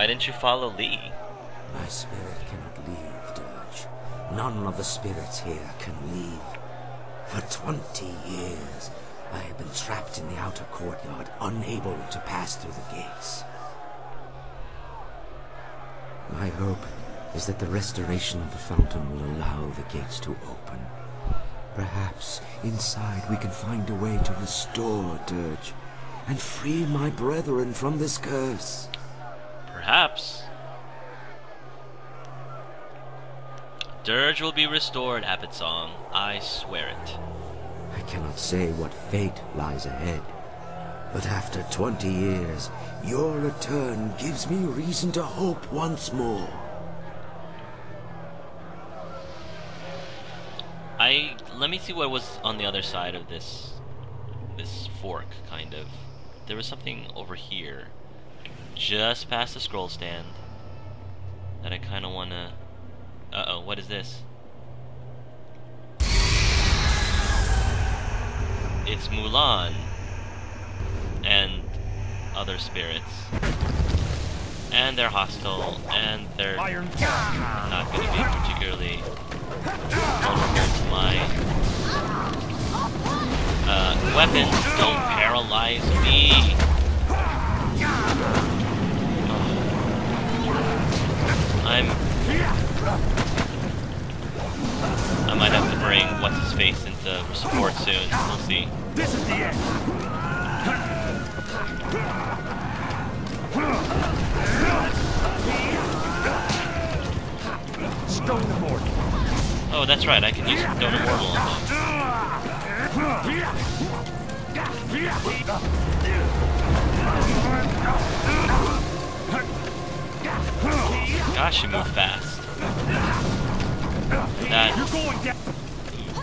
Why didn't you follow Lee? My spirit cannot leave, Dirge. None of the spirits here can leave. For 20 years, I have been trapped in the outer courtyard, unable to pass through the gates. My hope is that the restoration of the fountain will allow the gates to open. Perhaps inside we can find a way to restore Dirge and free my brethren from this curse. Perhaps. Dirge will be restored, Abbot Song. I swear it. I cannot say what fate lies ahead, but after 20 years, your return gives me reason to hope once more. Let me see what was on the other side of this fork, kind of. There was something over here, just past the scroll stand, that I kind of want to... Uh-oh, what is this? It's Mulan and other spirits. And they're hostile, and they're not going to be particularly vulnerable to my weapons. Don't paralyze me! I might have to bring what's-his-face into support soon. We'll see. This is the end! Stone Immortal. Oh, that's right, I can use Stone Immortal on them. Gosh, you move fast.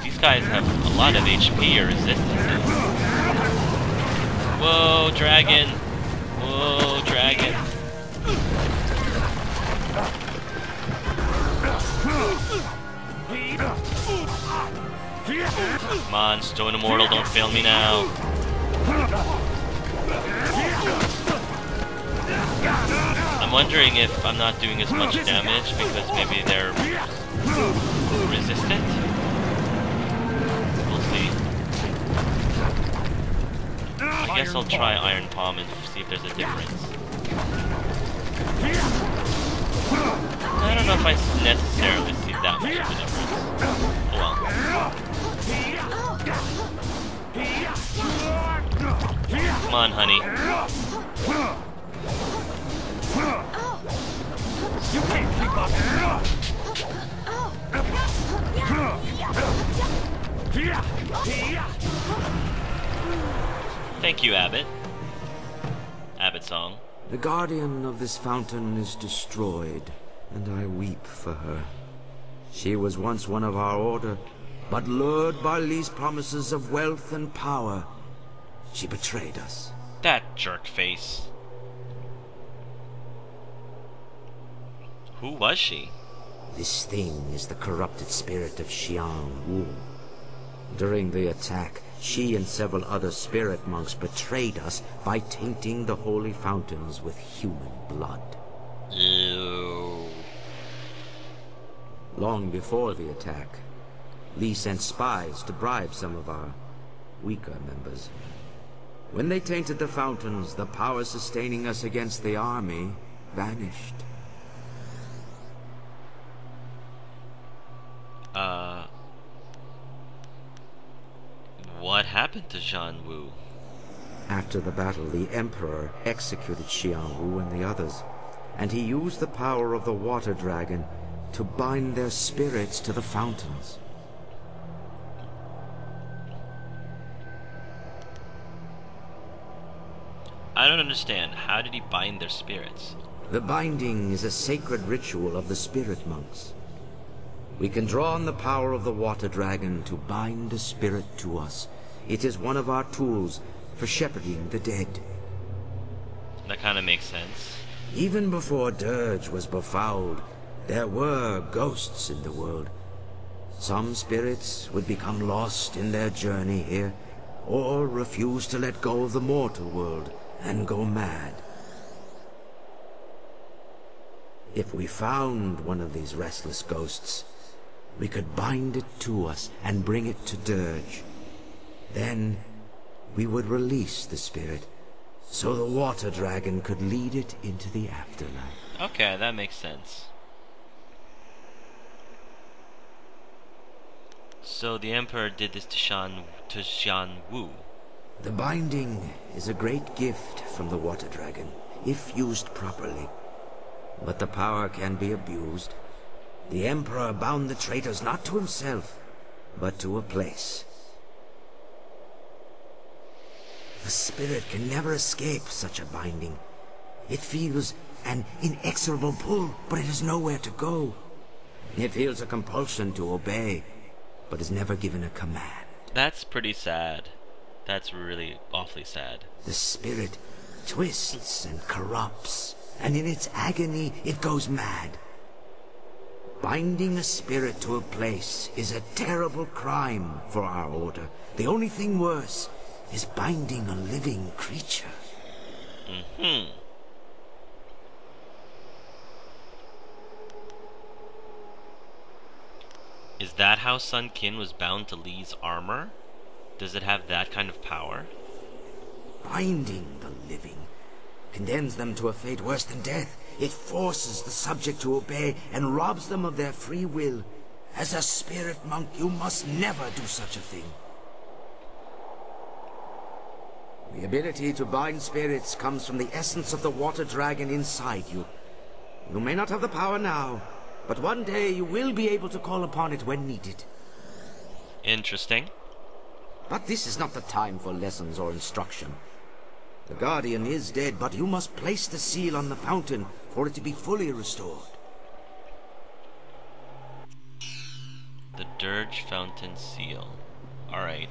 These guys have a lot of HP or resistances. Whoa, dragon! Whoa, dragon! Come on, Stone Immortal, don't fail me now. I'm wondering if I'm not doing as much damage because maybe they're resistant? We'll see. I guess I'll try Iron Palm and see if there's a difference. I don't know if I necessarily see that much of a difference. Oh well. Come on, honey. You can't keep up. Thank you, Abbot. Abbot Song. The guardian of this fountain is destroyed, and I weep for her. She was once one of our order, but lured by Lee's promises of wealth and power, she betrayed us. That jerk face. Who was she? This thing is the corrupted spirit of Xiang Wu. During the attack, she and several other spirit monks betrayed us by tainting the holy fountains with human blood. Ew. Long before the attack, Lee sent spies to bribe some of our weaker members. When they tainted the fountains, the power sustaining us against the army vanished. What happened to Zhan Wu? After the battle, the Emperor executed Xiang Wu and the others, and he used the power of the water dragon to bind their spirits to the fountains. I don't understand. How did he bind their spirits? The binding is a sacred ritual of the spirit monks. We can draw on the power of the water dragon to bind a spirit to us. It is one of our tools for shepherding the dead. That kind of makes sense. Even before Dirge was befouled, there were ghosts in the world. Some spirits would become lost in their journey here, or refuse to let go of the mortal world and go mad. If we found one of these restless ghosts, we could bind it to us and bring it to Dirge. Then we would release the spirit, so the water dragon could lead it into the afterlife. Okay, that makes sense. So the Emperor did this to Shan Wu. The binding is a great gift from the water dragon, if used properly. But the power can be abused. The Emperor bound the traitors not to himself, but to a place. The spirit can never escape such a binding. It feels an inexorable pull, but it has nowhere to go. It feels a compulsion to obey, but is never given a command. That's pretty sad. That's really awfully sad. The spirit twists and corrupts, and in its agony it goes mad. Binding a spirit to a place is a terrible crime for our order. The only thing worse is binding a living creature. Mm-hmm. Is that how Sun Qin was bound to Li's armor? Does it have that kind of power? Binding the living condemns them to a fate worse than death. It forces the subject to obey and robs them of their free will. As a spirit monk, you must never do such a thing. The ability to bind spirits comes from the essence of the water dragon inside you. You may not have the power now, but one day you will be able to call upon it when needed. Interesting. But this is not the time for lessons or instruction. The Guardian is dead, but you must place the seal on the fountain for it to be fully restored. The Dirge Fountain Seal. Alright.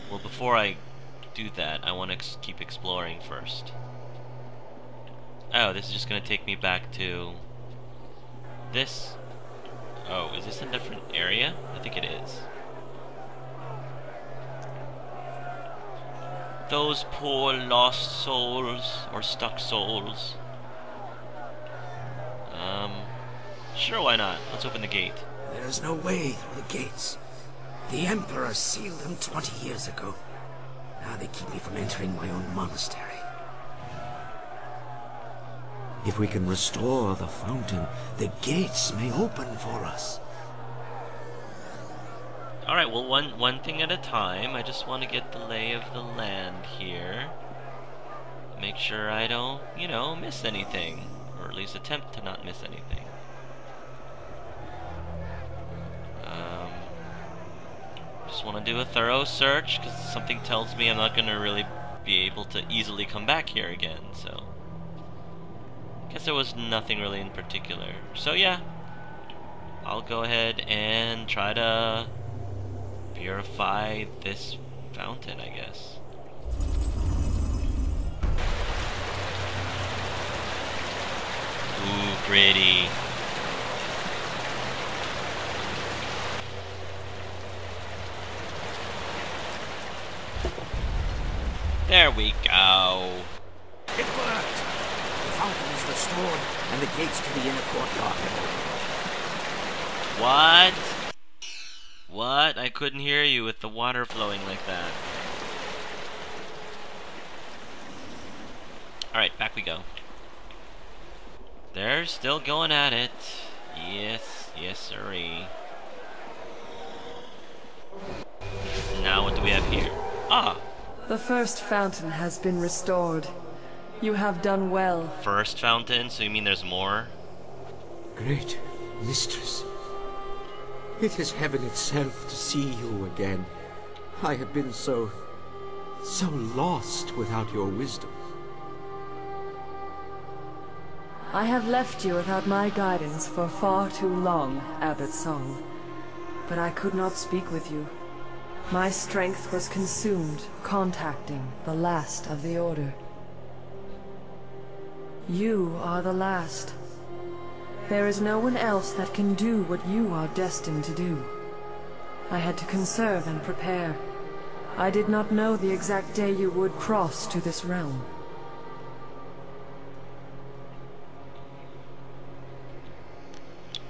Well, before I do that, I want to keep exploring first. Oh, this is just going to take me back to this. Oh, is this a different area? I think it is. Those poor lost souls, or stuck souls. Sure, why not? Let's open the gate. There is no way through the gates. The Emperor sealed them 20 years ago. Now they keep me from entering my own monastery. If we can restore the fountain, the gates may open for us. Alright, well, one thing at a time. I just want to get the lay of the land here. Make sure I don't, miss anything. Or at least attempt to not miss anything. Just want to do a thorough search, because something tells me I'm not going to really be able to easily come back here again, so... Guess there was nothing really in particular. So yeah, I'll go ahead and try to purify this fountain, I guess. Ooh, pretty. There we go. It worked! The fountain is restored, and the gates to the inner courtyard have opened. What? What? I couldn't hear you with the water flowing like that. Alright, back we go. They're still going at it. Yes, yes sirree. Now what do we have here? Ah! The first fountain has been restored. You have done well. First fountain? So you mean there's more? Great mistress, it is heaven itself to see you again. I have been so lost without your wisdom. I have left you without my guidance for far too long, Abbot Song. But I could not speak with you. My strength was consumed contacting the last of the Order. You are the last. There is no one else that can do what you are destined to do. I had to conserve and prepare. I did not know the exact day you would cross to this realm.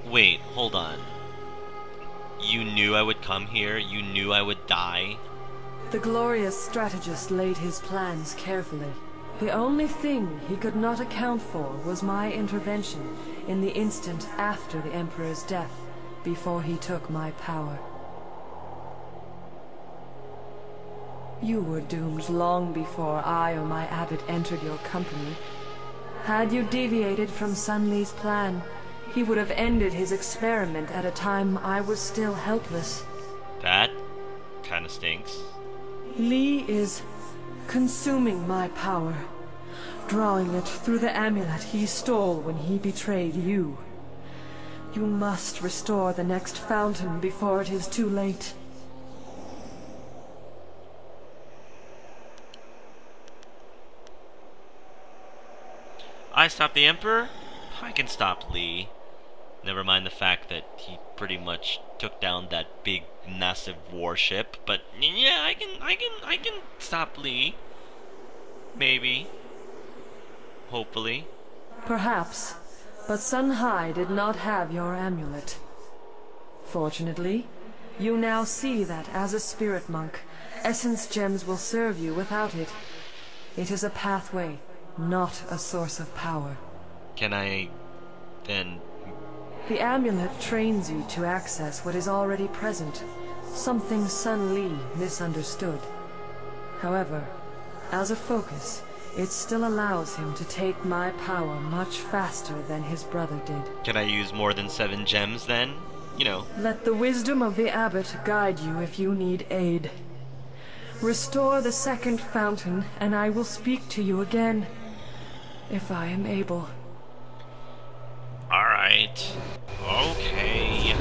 Wait, hold on. You knew I would come here? You knew I would die? The glorious strategist laid his plans carefully. The only thing he could not account for was my intervention in the instant after the Emperor's death, before he took my power. You were doomed long before I or my abbot entered your company. Had you deviated from Sun Li's plan, he would have ended his experiment at a time I was still helpless. That kinda stinks. Li is consuming my power, drawing it through the amulet he stole when he betrayed you. You must restore the next fountain before it is too late. I stop the Emperor? I can stop Li. Never mind the fact that he pretty much took down that big, massive warship. But yeah, I can stop Li. Maybe. Hopefully. Perhaps, but Sun Hai did not have your amulet. Fortunately, you now see that as a spirit monk, essence gems will serve you without it. It is a pathway, not a source of power. Can I then... The amulet trains you to access what is already present, something Sun Li misunderstood. However, as a focus, it still allows him to take my power much faster than his brother did. Can I use more than 7 gems then? You know. Let the wisdom of the abbot guide you if you need aid. Restore the second fountain, and I will speak to you again, if I am able. Alright. Okay.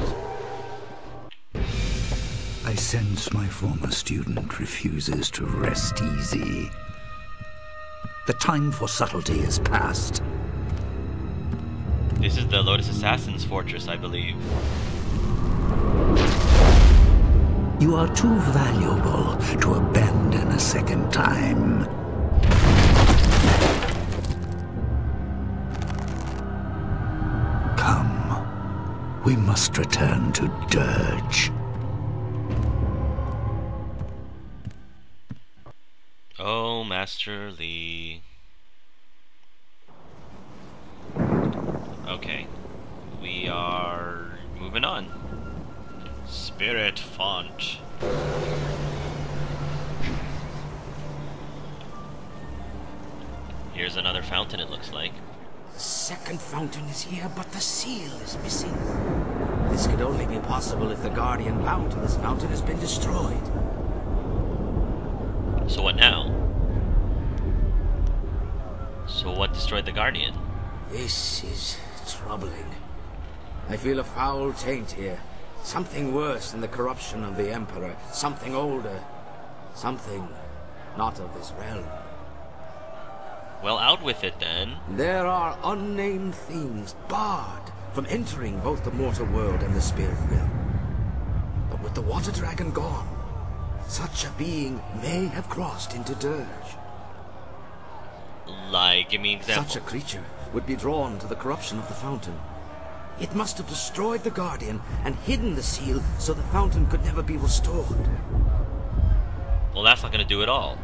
I sense my former student refuses to rest easy. The time for subtlety is past. This is the Lotus Assassin's fortress, I believe. You are too valuable to abandon a second time. Come, we must return to Dirge. Oh, Master Li. Okay. We are moving on. Spirit Font. Here's another fountain, it looks like. The second fountain is here, but the seal is missing. This could only be possible if the guardian bound to this fountain has been destroyed. So what now? So what destroyed the Guardian? This is troubling. I feel a foul taint here. Something worse than the corruption of the Emperor. Something older. Something not of this realm. Well, out with it then. There are unnamed things barred from entering both the mortal world and the spirit realm. But with the water dragon gone, such a being may have crossed into Dirge. Like, give me an example. Such a creature would be drawn to the corruption of the fountain. It must have destroyed the Guardian and hidden the seal so the fountain could never be restored. Well, that's not going to do it all.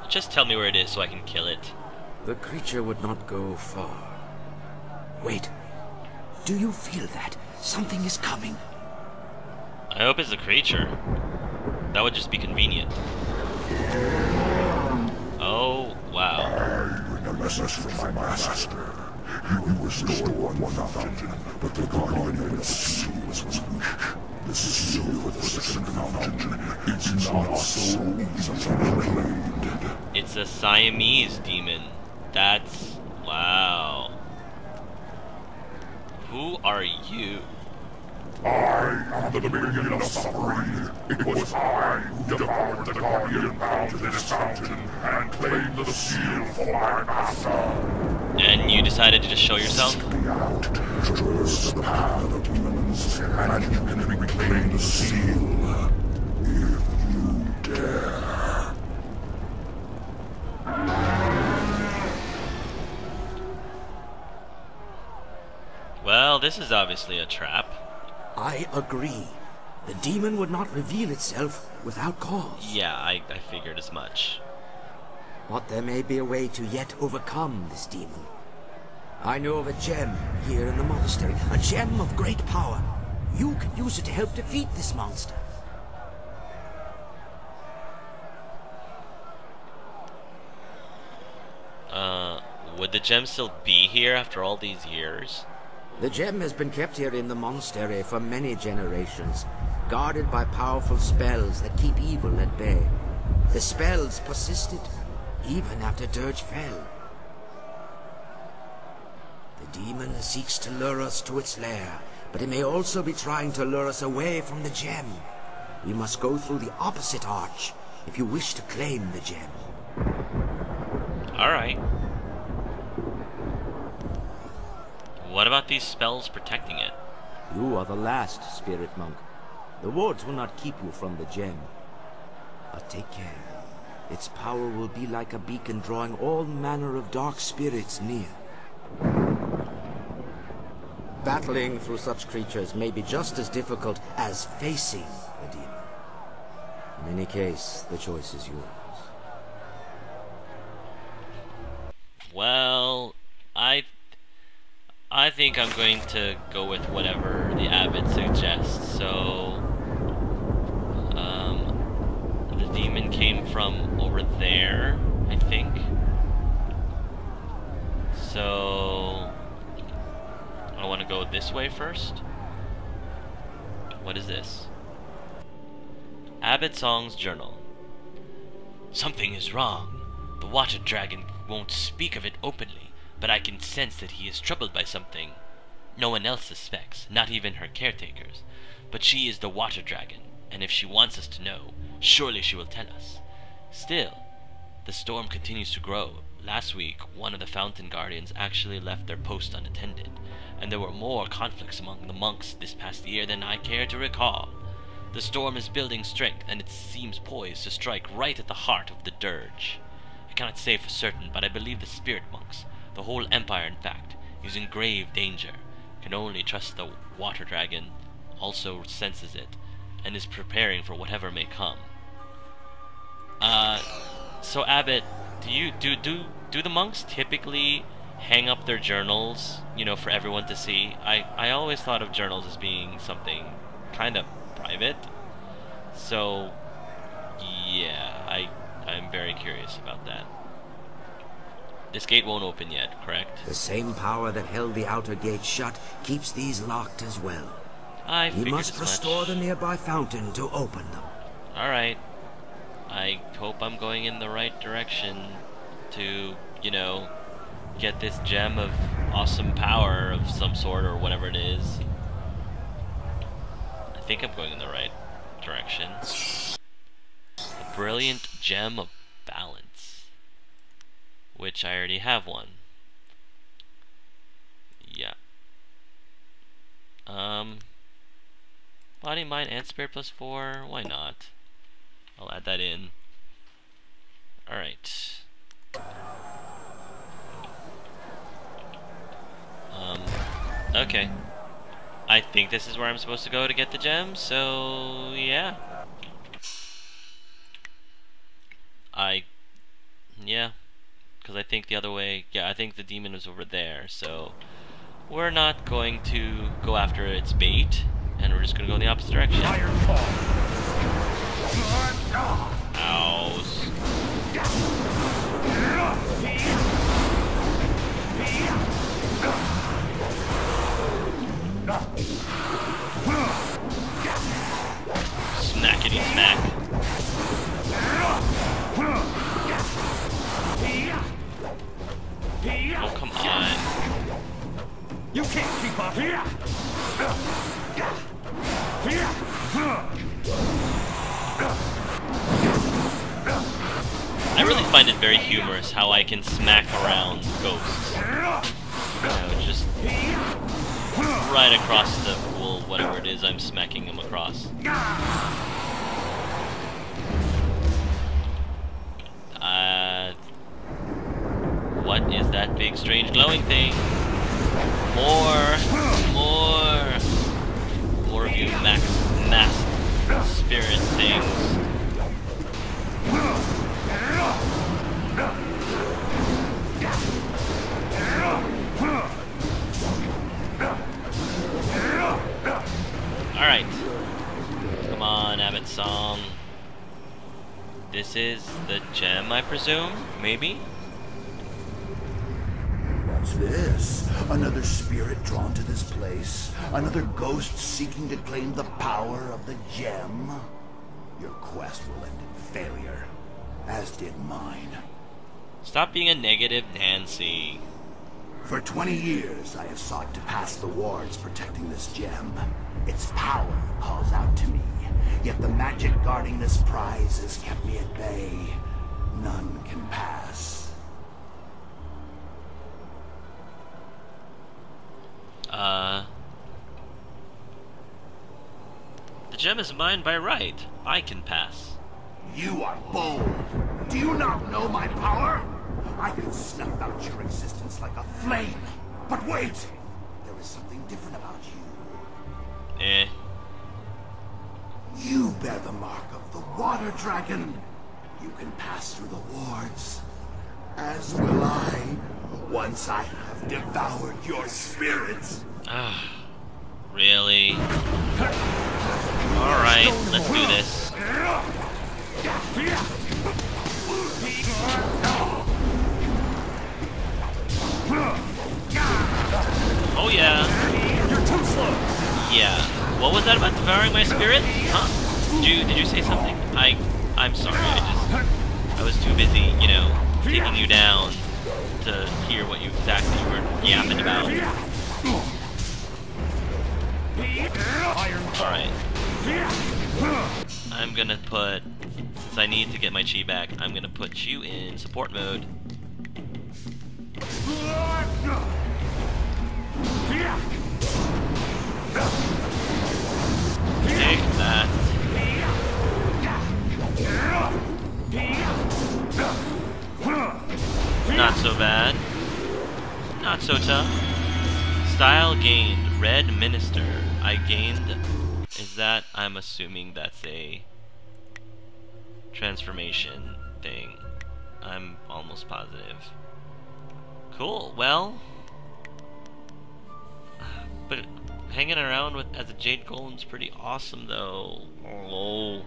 Just tell me where it is so I can kill it. The creature would not go far. Wait. Do you feel that? Something is coming. I hope it's a creature. That would just be convenient. Oh, wow. I bring a message from my master. You restored one fountain, but the guardian of its seal was weak. The seal for the second fountain, it's not so easily claimed. It's a Siamese demon. That's... wow. Who are you? I am the beginning of suffering. It was I who devoured the guardian bound to this fountain and claimed the seal for my master. And you decided to just show yourself? Seek me out, traverse the path of demons, and you can reclaim the seal. If you dare. this is obviously a trap. I agree. The demon would not reveal itself without cause. Yeah, I figured as much. But there may be a way to yet overcome this demon. I know of a gem here in the monastery, a gem of great power. You can use it to help defeat this monster. Would the gem still be here after all these years? The gem has been kept here in the monastery for many generations, guarded by powerful spells that keep evil at bay. The spells persisted, even after Dirge fell. The demon seeks to lure us to its lair, but it may also be trying to lure us away from the gem. We must go through the opposite arch if you wish to claim the gem. Alright. What about these spells protecting it? You are the last, Spirt Monk. The wards will not keep you from the gem. But take care. Its power will be like a beacon drawing all manner of dark spirits near. Battling through such creatures may be just as difficult as facing the demon. In any case, the choice is yours. Well, I think I'm going to go with whatever the abbot suggests. So, the demon came from over there, I think. So, I want to go this way first. What is this? Abbot Song's journal. Something is wrong. The water dragon won't speak of it openly, but I can sense that he is troubled by something. No one else suspects, not even her caretakers. But she is the water dragon, and if she wants us to know, surely she will tell us. Still, the storm continues to grow. Last week, one of the fountain guardians actually left their post unattended, and there were more conflicts among the monks this past year than I care to recall. The storm is building strength, and it seems poised to strike right at the heart of the dirge. I cannot say for certain, but I believe the Spirt Monks, the whole empire in fact, is in grave danger. Can only trust the water dragon also senses it, and is preparing for whatever may come. So Abbot, do the monks typically hang up their journals, you know, for everyone to see? I always thought of journals as being something kind of private. So yeah, I'm very curious about that. This gate won't open yet, correct? The same power that held the outer gate shut keeps these locked as well. I You figured must as restore much. the nearby fountain to open them. Alright. I hope I'm going in the right direction to, you know, get this gem of awesome power of some sort or whatever it is. I think I'm going in the right direction. A brilliant gem of balance. Which I already have one. Yeah. Body, mind, and spirit +4. Why not? I'll add that in. Alright. Okay. I think this is where I'm supposed to go to get the gem, so yeah. Yeah. Because I think the other way, yeah, I think the demon was over there, so we're not going to go after its bait, and we're just going to go in the opposite direction. Iron Paw. Ows. Smackety smack. Oh, come on. You can't keep up here. I really find it very humorous how I can smack around ghosts. You know, just right across the pool, whatever it is I'm smacking them across. What is that big, strange, glowing thing? More spirit things. Alright. Come on, Abbot Song. This is the gem, I presume? Maybe? What's this? Another spirit drawn to this place? Another ghost seeking to claim the power of the gem? Your quest will end in failure, as did mine. Stop being a negative Nancy. For 20 years, I have sought to pass the wards protecting this gem. Its power calls out to me, yet the magic guarding this prize has kept me at bay. None can pass. The gem is mine by right. I can pass. You are bold. Do you not know my power? I can snuff out your existence like a flame. But wait! There is something different about you. Eh. You bear the mark of the water dragon. You can pass through the wards. As will I, once I have devoured your spirits. Really? Alright, let's do this. Oh yeah. You're too slow. Yeah. What was that about devouring my spirit? Huh? Did you say something? I'm sorry, I was too busy, you know, taking you down to hear what you exactly were yapping about. Alright. I'm gonna put, since I need to get my chi back, I'm gonna put you in support mode. Take that. Not so bad. Not so tough. Style gained. Red Minister. I gained... Is that... I'm assuming that's a... transformation thing. I'm almost positive. Cool, well... But hanging around with as a Jade Golem's pretty awesome though. Oh.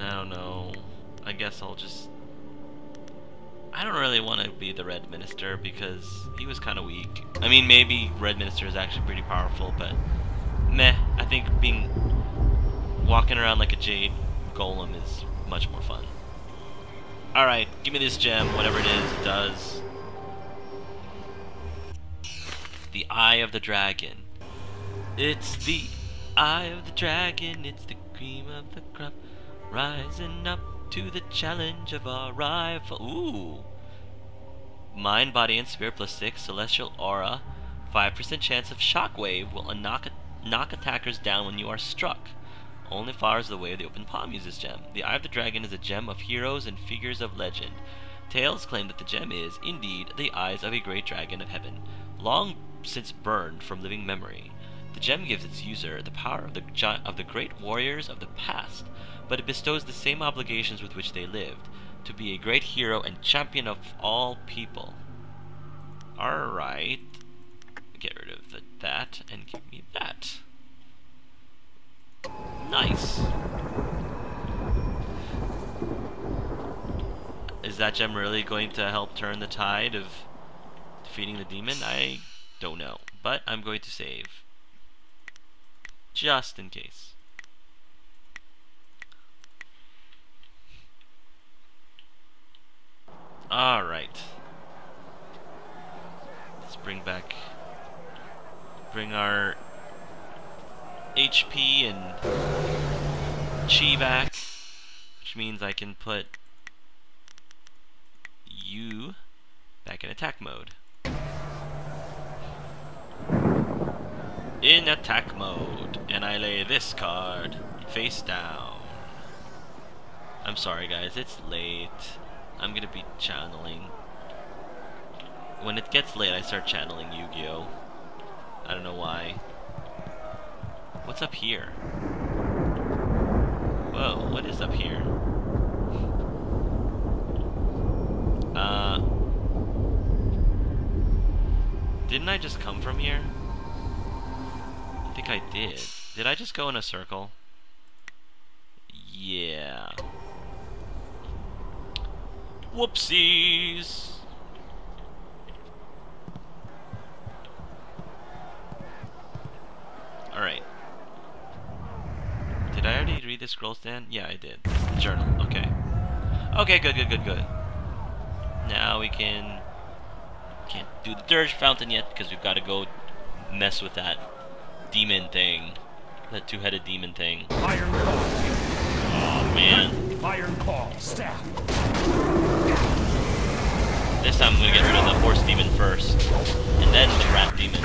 I don't know. I guess I'll just... I don't really want to be the Red Minister because he was kind of weak. I mean, maybe Red Minister is actually pretty powerful, but meh. I think walking around like a Jade Golem is much more fun. Alright, give me this gem, whatever it is, it does. The Eye of the Dragon. It's the Eye of the Dragon, it's the cream of the crop, rising up to the challenge of our rival. Ooh! Mind, body, and spirit plus 6, celestial aura, 5% chance of shockwave will knock attackers down when you are struck. Only follows the way of the open palm uses gem. The Eye of the Dragon is a gem of heroes and figures of legend. Tales claim that the gem is, indeed, the eyes of a great dragon of heaven, long since burned from living memory. The gem gives its user the power of the great warriors of the past, but it bestows the same obligations with which they lived, to be a great hero and champion of all people. Alright. Get rid of that and give me that. Nice. Is that gem really going to help turn the tide of defeating the demon? I don't know, but I'm going to save. Just in case. Alright. Let's bring our HP and chi back, which means I can put you back in attack mode. In attack mode, and I lay this card face down. I'm sorry guys, it's late. I'm gonna be channeling. When it gets late, I start channeling Yu-Gi-Oh! I don't know why. What's up here? Whoa, what is up here? Didn't I just come from here? I think I did. Did I just go in a circle? Yeah. Whoopsies! Alright. Did I already read the scroll stand? Yeah, I did. Journal, okay. Okay, good. Now we can't do the Dirge Fountain yet, because we've got to go mess with that demon thing. That two-headed demon thing. Iron Claw. Oh, man. Iron Claw. Staff. This time I'm gonna get rid of the horse demon first, and then the rat demon.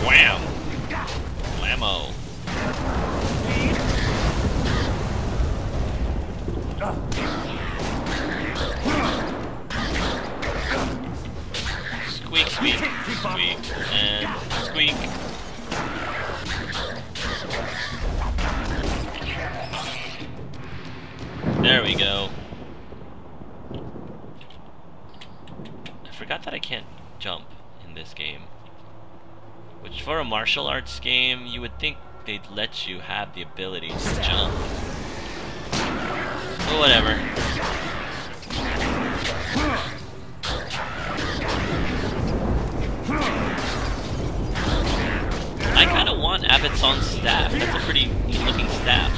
Wham! Blammo. Squeak, squeak, squeak, and squeak. There we go. I forgot that I can't jump in this game. Which, for a martial arts game, you would think they'd let you have the ability to jump. But whatever. I kinda want Abbot Song's staff. That's a pretty good looking staff.